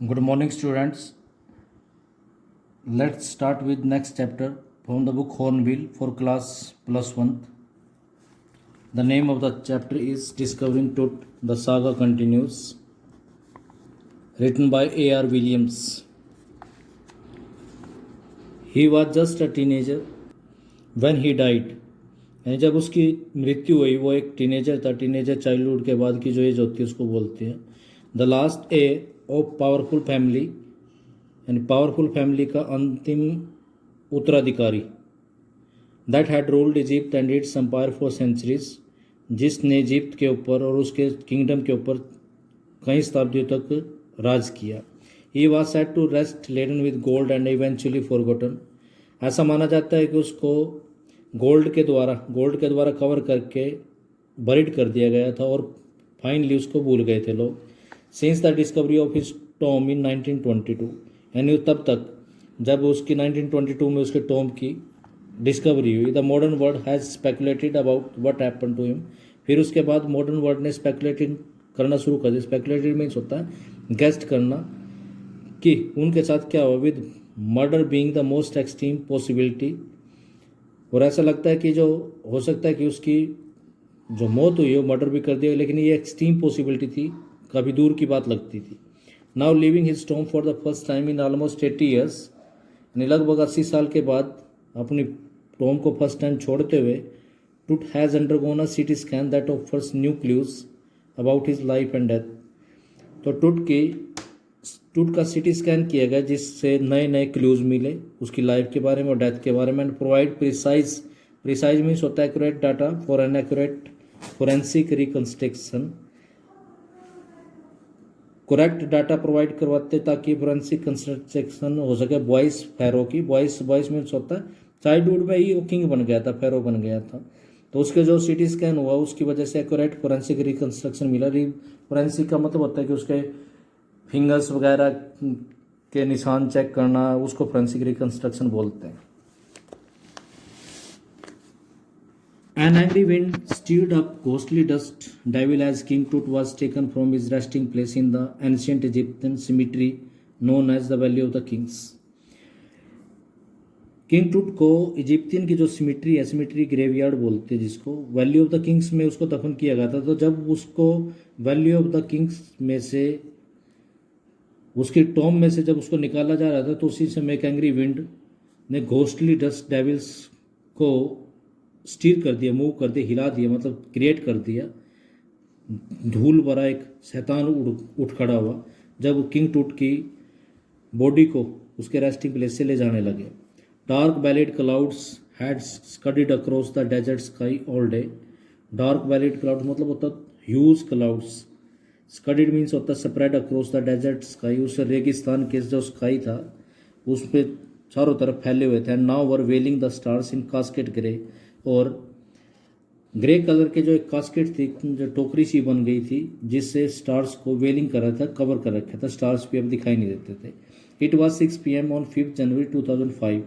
Good morning, students. Let's start with next chapter from the book Hornbill for class +1. The name of the chapter is Discovering Tut. The saga continues. Written by A.R. Williams. He was just a teenager when he died. यानी जब उसकी मृत्यु हुई वो एक teenager था. Teenager childhood के बाद की जो एज होती है उसको बोलते हैं. The last a of powerful family, यानी पावरफुल फैमिली का अंतिम उत्तराधिकारी. That had ruled Egypt and its empire for centuries, जिसने इजिप्ट के ऊपर और उसके किंगडम के ऊपर कई शताब्दियों तक राज किया. He was set to rest laden with gold and eventually forgotten. ऐसा माना जाता है कि उसको गोल्ड के द्वारा कवर करके बरीड कर दिया गया था और फाइनली उसको भूल गए थे लोग. Since the discovery of his tomb in 1922, यानी तब तक जब उसकी 1922 में उसके टॉम की डिस्कवरी हुई. The modern world has speculated about what happen to him. फिर उसके बाद मॉडर्न वर्ल्ड ने स्पेकुलेटिंग करना शुरू कर दिया. स्पेकुलेटेड मीन्स होता है गेस्ट करना कि उनके साथ क्या हुआ. With murder being the most extreme possibility, और ऐसा लगता है कि जो हो सकता है कि उसकी जो मौत हुई वो मर्डर भी कर दिया, लेकिन ये एक्सट्रीम पॉसिबिलिटी थी, काफ़ी दूर की बात लगती थी. Now living his Tom for the first time in almost 80 years, यानी लगभग 80 साल के बाद अपनी टॉम को फर्स्ट टाइम छोड़ते हुए, टुट has undergone a CT scan that offers new clues about his life and death. तो टुट का सीटी स्कैन किया गया जिससे नए नए क्लूज मिले उसकी लाइफ के बारे में और डेथ के बारे में. एंड प्रोवाइड प्रिसाइज मीन्स होता है accurate data for an accurate forensic reconstruction. Correct data provide करवाते ताकि फोरेंसिक कंस्ट्रक्शन हो सके. बॉयस फेरो की, बॉयस मीन्स होता है चाइल्डहुड में ही वो किंग बन गया था, फेरो बन गया था. तो उसके जो सीटी स्कैन हुआ उसकी वजह से एक्यूरेट फोरेंसिक रिकन्स्ट्रक्शन मिला. फोरेंसिक का मतलब होता है कि उसके फिंगर्स वगैरह के निशान चेक करना, उसको फोरेंसिक रिकन्स्ट्रक्शन बोलते हैं. An angry wind stirred up ghostly dust devil as King Tut was taken from his resting place in the ancient Egyptian cemetery known as the Valley of the Kings. King टूट को इजिप्तियन की जो symmetry है, symmetry graveyard बोलते हैं जिसको, valley of the Kings में उसको दफन किया गया था. तो जब उसको वैली ऑफ द किंग्स में से, उसकी टॉम में से जब उसको निकाला जा रहा था, तो उसी समय एक एंग्री विंड ने घोस्टली डस्ट डेविल्स को स्टीर कर दिया, मूव कर दिया, हिला दिया, मतलब क्रिएट कर दिया. धूल भरा एक शैतान उठ खड़ा हुआ जब किंग टूट की बॉडी को उसके रेस्टिंग प्लेस से ले जाने लगे. Dark billowed clouds had scudded across the desert sky all day. Dark billowed clouds मतलब होता ह्यूज क्लाउड्स. स्कडिड मीन्स होता है spread across the desert sky. उस रेगिस्तान के जो स्काई था उस पर चारों तरफ फैले हुए थे. Now were veiling the stars in casket grey, और ग्रे कलर के जो एक कास्केट थी, जो टोकरी सी बन गई थी जिससे स्टार्स को वेलिंग कर रहा था, कवर कर रखा था. स्टार्स भी अब दिखाई नहीं देते थे. इट वॉज 6 PM ऑन 5 जनवरी 2005.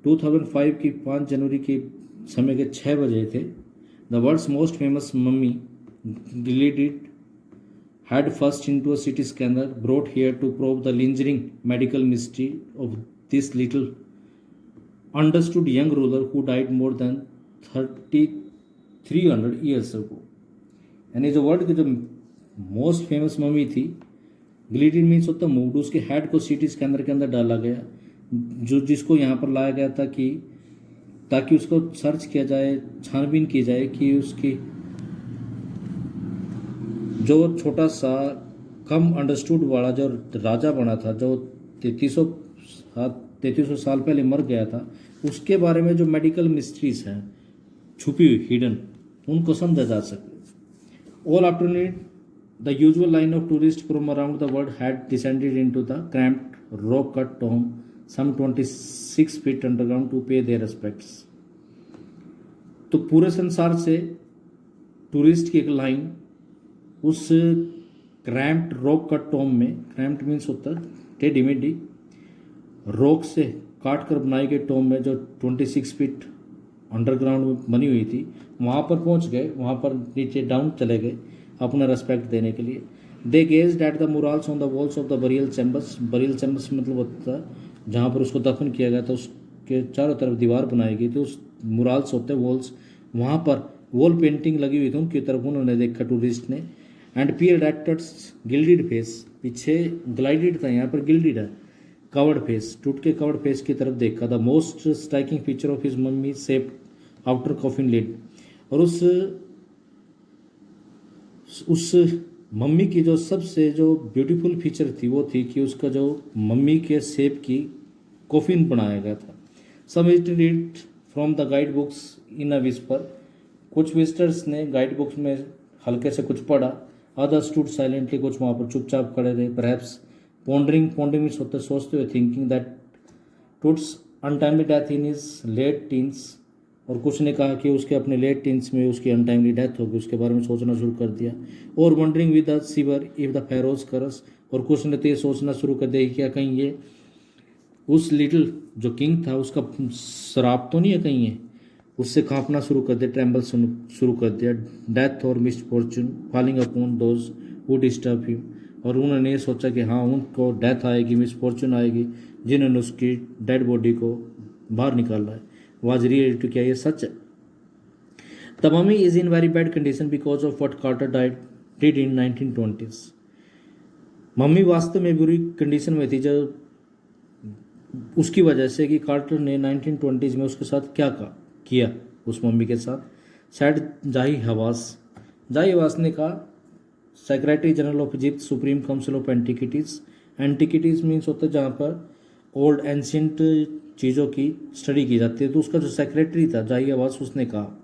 2005 की 5 जनवरी के समय के 6 बजे थे. The world's most famous mummy glided had first into a CT scanner brought here to probe the lingering medical mystery of this little understood young ruler who died more than 300 years ago. यानी जो world की जो most famous mummy थी, ग्लिडेड means होता moved, उसके head को सीटी scanner के अंदर डाला गया, जो जिसको यहाँ पर लाया गया था कि ताकि उसको सर्च किया जाए, छानबीन की जाए कि उसकी जो छोटा सा कम अंडरस्टूड वाला जो राजा बना था, जो 3300 साल पहले मर गया था, उसके बारे में जो मेडिकल मिस्ट्रीज हैं छुपी हुई, हिडन, उनको समझा जा सके. All afternoon the usual line of tourists from around the world had descended into the cramped rock cut tomb some 26 feet underground to pay their respects. तो पूरे संसार से टूरिस्ट की एक लाइन उस क्रैम्प्ड रॉक कट टॉम में, cramped means होता है टेढ़ी मेढ़ी, रॉक से काट कर बनाई गई टॉम में जो 26 फीट अंडरग्राउंड में बनी हुई थी, वहाँ पर पहुँच गए. वहाँ पर नीचे डाउन चले गए अपना रेस्पेक्ट देने के लिए. They gazed at the murals on the walls of the burial chambers मतलब होता है जहाँ पर उसको दफन किया गया था, उसके चारों तरफ दीवार बनाई गई थी, उस मुराल्स होते हैं वॉल्स, वहाँ पर वॉल पेंटिंग लगी हुई थी उनकी तरफ, उन्होंने देखा टूरिस्ट ने। And peered at its gilded face, पीछे ग्लाइडेड था, यहाँ पर गिल्डेड है, कवर्ड फेस, टूट के कवर्ड फेस की तरफ देखा। The most striking feature of his mummy shape outer coffin lid, और उस मम्मी की जो सबसे जो ब्यूटीफुल फीचर थी वो थी कि उसका जो मम्मी के शेप की कॉफिन बनाया गया था। Some read from the guide books in a whisper, कुछ विजिटर्स ने गाइड बुक्स में हल्के से कुछ पढ़ा। अदर स्टूड साइलेंटली, कुछ वहाँ पर चुपचाप खड़े रहे। परहैप्स पॉन्डरिंग मीन्स होते सोचते हुए, thinking that Tut's untimely death in his late teens, और कुछ ने कहा कि उसके अपने लेट टीन्स में उसकी अनटाइमली डेथ होगी, उसके बारे में सोचना शुरू कर दिया। और wondering with the sewer if the Feroz करस, और कुछ ने तो ये सोचना शुरू कर दिया कि क्या कहीं ये उस लिटिल जो किंग था उसका श्राप तो नहीं है कहीं ये, उससे कांपना शुरू कर दिया, ट्रैम्बल शुरू कर दिया। डेथ और misfortune falling upon those who disturb him, और उन्होंने ये सोचा कि हाँ उनको डेथ आएगी, मिसफॉर्चून आएगी जिन्होंने उसकी डेड बॉडी को बाहर निकाला है। वाज रियल टू, क्या ये सच है? The mummy is in very bad condition because of what Carter did in 1920s। Mummy वास्तव में बुरी कंडीशन में थी जब उसकी वजह से कि कार्टर ने 1920s में उसके साथ क्या किया उस मम्मी के साथ। सैड जाही हवास ने कहा, secretary general of Egypt, supreme council of antiquities. Antiquities means होता है जहाँ पर ओल्ड एंशियंट चीज़ों की स्टडी की जाती है, तो उसका जो सेक्रेटरी था जाही हवास, उसने कहा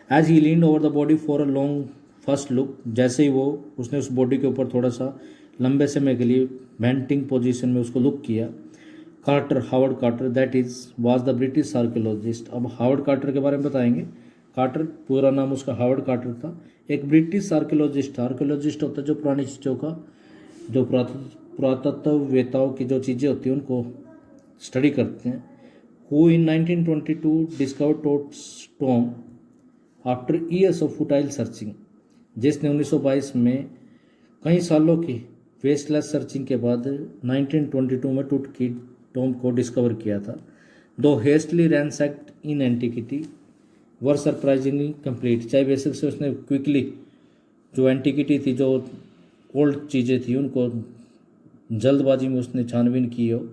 as he leaned over the body for a long first look, जैसे ही उसने उस बॉडी के ऊपर थोड़ा सा लंबे समय के लिए बेंटिंग पोजीशन में उसको लुक किया। Howard Carter that is was the British archaeologist. अब हावर्ड कार्टर के बारे में बताएंगे। कार्टर पूरा नाम उसका हावर्ड कार्टर था, एक ब्रिटिश आर्कियोलॉजिस्ट था। आर्कियोलॉजिस्ट होता है जो पुरानी चीज़ों का, जो पुरातत्ववेताओं की जो चीज़ें होती हैं उनको स्टडी करते हैं। Who in 1922 discover टोट्स Tom after years of futile searching, जिसने 1922 में कई सालों की वेस्टलेस सर्चिंग के बाद 1922 में टूट की टॉम को डिस्कवर किया था। दो हेस्टली रैंसैक्ड इन एंटिकिटी वर सरप्राइजिंगली कंप्लीट, चाहे बेसिक से उसने क्विकली जो एंटिकिटी थी, जो ओल्ड चीज़ें थी, उनको जल्दबाजी में उसने छानबीन की हो,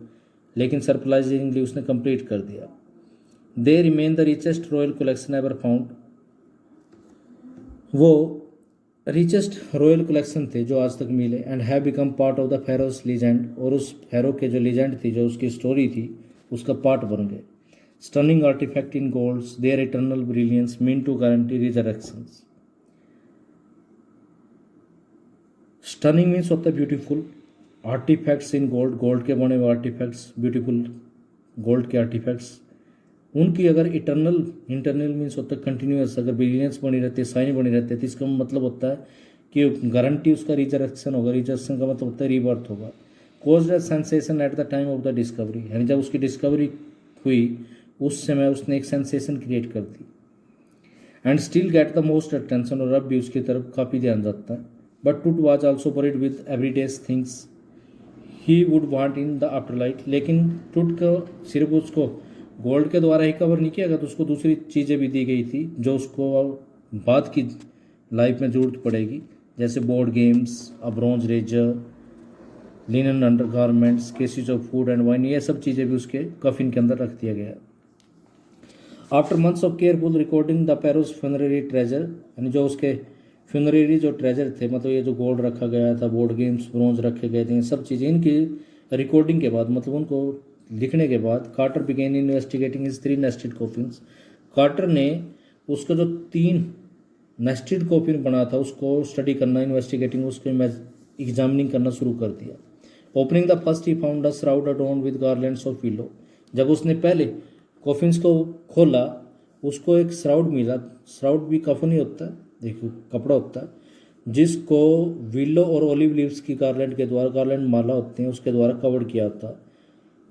लेकिन सरप्राइजिंगली उसने कंप्लीट कर दिया। They remain the richest royal collection ever found, वो रिचेस्ट रॉयल कलेक्शन थे जो आज तक मिले। And have become part of the ferrous legend, और उस फेरो के जो लीजेंड थी, जो उसकी स्टोरी थी, उसका पार्ट बन गए। Stunning artifact in golds their eternal brilliance mean to guarantee resurrections. Stunning means होता है beautiful, artifacts in gold, gold के बने हुए आर्टिफैक्ट्स, ब्यूटीफुल गोल्ड के आर्टिफैक्ट्स, उनकी अगर इंटरनल मीन्स होता है कंटिन्यूस, अगर ब्रिलियंस बनी रहती है, शाइन बनी रहती है, तो इसका मतलब होता है कि गारंटी उसका रिजरेक्शन होगा। रिजरेक्शन का मतलब होता है रीबर्थ होगा। Caused a sensation at the time of the discovery, यानी जब उसकी डिस्कवरी हुई उस समय उसने एक सेंसेशन क्रिएट कर दी। And still get the most attention, और अब भी उसकी तरफ काफ़ी ध्यान जाता है। बट टूट was also buried with every days things he would want in the after life, लेकिन टूट को सिर्फ उसको गोल्ड के द्वारा ही कवर नहीं किया गया, तो उसको दूसरी चीज़ें भी दी गई थी जो उसको बाद की लाइफ में ज़रूरत पड़ेगी, जैसे board games, a bronze razor, linen undergarments, cases of food and wine, ये सब चीज़ें भी उसके कफिन के अंदर रख दिया गया। After months of careful recording the पेरोस funerary treasure, यानी जो उसके फ्यूनररी जो ट्रेजर थे, मतलब ये जो गोल्ड रखा गया था, बोर्ड गेम्स, ब्रॉन्ज रखे गए थे, सब चीज़ें इनकी रिकॉर्डिंग के बाद, मतलब उनको लिखने के बाद, Carter began investigating his 3 nested coffins. Carter ने उसका जो 3 नेस्टेड कॉफिन बना था उसको स्टडी करना, इन्वेस्टिगेटिंग, उसको एग्जामिनिंग करना शुरू कर दिया। Opening the first he found a shroud adorned with garlands of willow, जब उसने पहले कॉफिन्स को खोला उसको एक श्राउड मिला। श्राउड भी कफन ही होता है, देखो कपड़ा होता है, जिसको विलो और ओलिव लीव्स की गार्लैंड के द्वारा, गार्लैंड माला होते हैं, उसके द्वारा कवर किया था।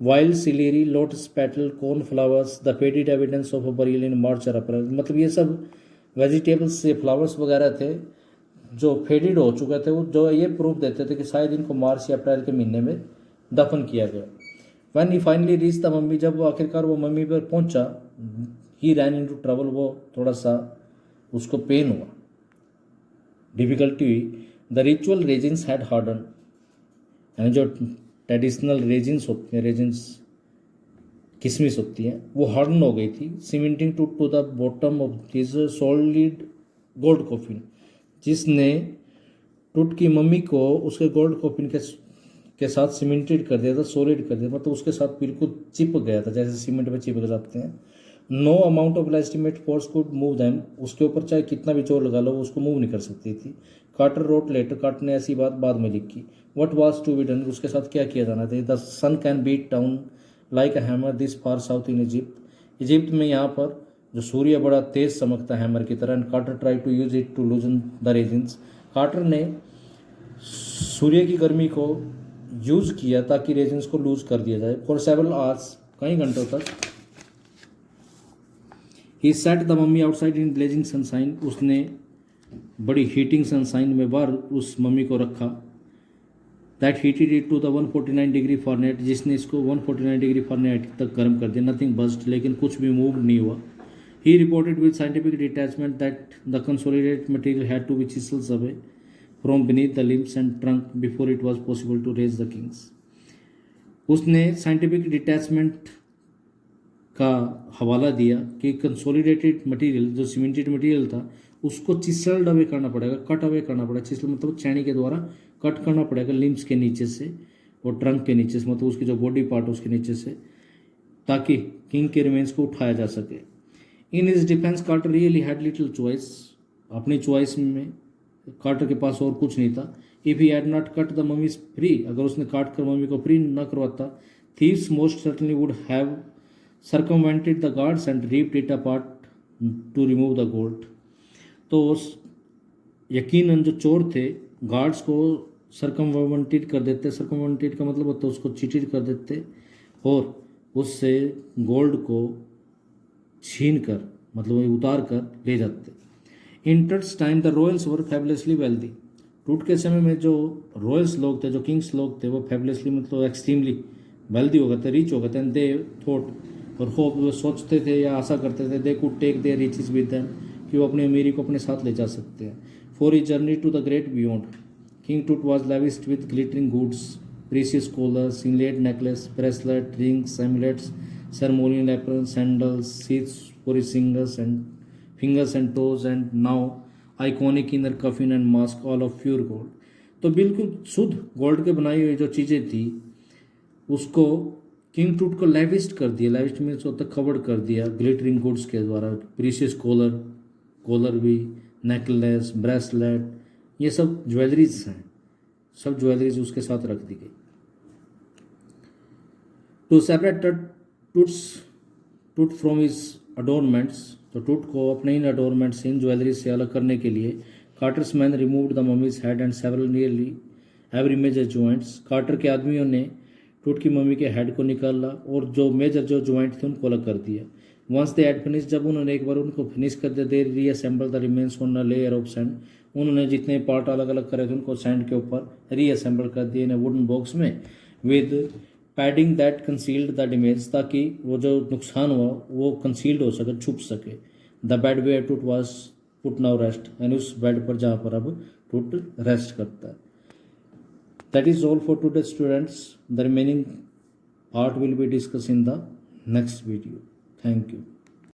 Wild celery, lotus petal, cornflowers, the faded evidence of a burial in March और अप्रैल, मतलब ये सब वेजिटेबल्स से फ्लावर्स वगैरह थे जो फेडेड हो चुके थे वो जो ये प्रूफ देते थे कि शायद इनको मार्च या अप्रैल के महीने में दफन किया गया। When he finally reach the mummy, जब वो आखिरकार वो मम्मी पर पहुंचा, ही रैन इनटू ट्रबल, वो थोड़ा सा उसको पेन हुआ, डिफिकल्टी हुई। The ritual resins had harden, यानी जो ट्रेडिशनल रेजिन्स होते हैं, रेजिन्स किशमिश होती हैं, वो हार्डन हो गई थी। Cementing to the bottom of this solid gold coffin, जिसने टूट की मम्मी को उसके गोल्ड कॉफिन के साथ सीमेंटेड कर दिया था, सॉलिड कर दिया, मतलब उसके साथ बिल्कुल चिपक गया था, जैसे सीमेंट में चिपक जाते हैं। No amount of estimate force could move them, उसके ऊपर चाहे कितना भी जोर लगा लो वो उसको मूव नहीं कर सकती थी। कार्टर रोट लेटर, कार्टर ने ऐसी बात बाद में लिखी। What was to be done, उसके साथ क्या किया जाना था। The sun can beat down like a hammer this far south in Egypt, Egypt में यहाँ पर जो सूर्य बड़ा तेज चमकता है हैमर की तरह। And Carter try to use it to loosen the resins, Carter ने सूर्य की गर्मी को यूज किया ताकि रेजिन्स को लूज कर दिया जाए। फॉर सेवरल आवर्स, कई घंटों तक। He set the mummy outside in blazing sunshine, उसने बड़ी हीटिंग सनसाइन में बाहर उस मम्मी को रखा। That heated it to the 149 degree Fahrenheit, जिसने इसको 149 डिग्री फॉरनेट तक गर्म कर दिया। नथिंग बस्ट, लेकिन कुछ भी मूव नहीं हुआ। He reported with scientific detachment that the consolidated material had to be chisels away from beneath the limbs and trunk before it was possible to raise the king's. उसने scientific detachment का हवाला दिया कि consolidated material, जो cemented material था, उसको चिसल्ड away करना पड़ेगा, कट अवे करना पड़ेगा। चिसल मतलब चैनी के द्वारा कट करना पड़ेगा लिम्स के नीचे से और ट्रंक के नीचे से, मतलब उसकी जो बॉडी पार्ट है उसके नीचे से, ताकि किंग के रिमेन्स को उठाया जा सके। In his defence Carter really had little choice, अपनी चॉइस में कार्टर के पास और कुछ नहीं था। If he had not cut the mummies free, अगर उसने काट कर मम्मी को फ्री न करवाता, thieves most certainly would have circumvented the guards and ripped it apart to remove the gold। तो यकीनन जो चोर थे गार्ड्स को सरकमवेंटेड कर देते, सरकमवेंटेड का मतलब होता है उसको चीटिड कर देते और उससे गोल्ड को छीन कर, मतलब उतार कर ले जाते। In Tut's time the royals were fabulously wealthy, Tut के समय में जो रॉयल्स लोग थे, जो किंग्स लोग थे, वो फैबुलसली मतलब एक्सट्रीमली वेल्दी हो गए थे, रिच हो गए थे। एंड दे थॉट, और होप, वो सोचते थे या आशा करते थे, they could take their riches with them, कि वो अपनी अमीरी को अपने साथ ले जा सकते हैं। For he journey to the great beyond, king Tut was lavished with glittering goods, precious collars, inlaid necklace, bracelet, rings, amulets, ceremonial aprons, sandals, seats for his fingers and toes, and now iconic inner coffin and mask, all of pure gold। तो बिल्कुल शुद्ध gold के बनाई हुई जो चीज़ें थी उसको किंग टूट को लेविस्ट कर दिया। लेविस्ट मीन्स होता कवर्ड कर दिया ग्लिटरिंग गुड्स के द्वारा, प्रीशियस कॉलर भी, नेकलेस, ब्रेसलेट, ये सब ज्वेलरीज हैं, सब ज्वेलरीज उसके साथ रख दी गई। टू सेपरेट टूट फ्रॉम हिज अडोरमेंट्स, तो टूट को अपने इन अडोरमेंट से, इन ज्वेलरी से अलग करने के लिए Carter's men removed the mummy's head and several nearly every major joints, Carter के आदमियों ने टूट की मम्मी के हेड को निकाला और जो मेजर जो ज्वाइंट थे उनको अलग कर दिया। वंस दे हैड फिनिश, जब उन्होंने एक बार उनको फिनिश कर दिया, they reassembled the remains on a layer of sand, उन्होंने जितने पार्ट अलग अलग करे थे उनको सैंड के ऊपर रीअसेंबल कर दिए इन वुडन बॉक्स में with padding that concealed the damage, ताकि वो जो नुकसान हुआ वो कंसील्ड हो सके, छुप सके। द बेड वेयर टूट वॉज पुट नाउ रेस्ट, यानी उस बेड पर जहाँ पर अब टूट रेस्ट करता है। That is all for today, students. The remaining part will be discussed in the next video. Thank you.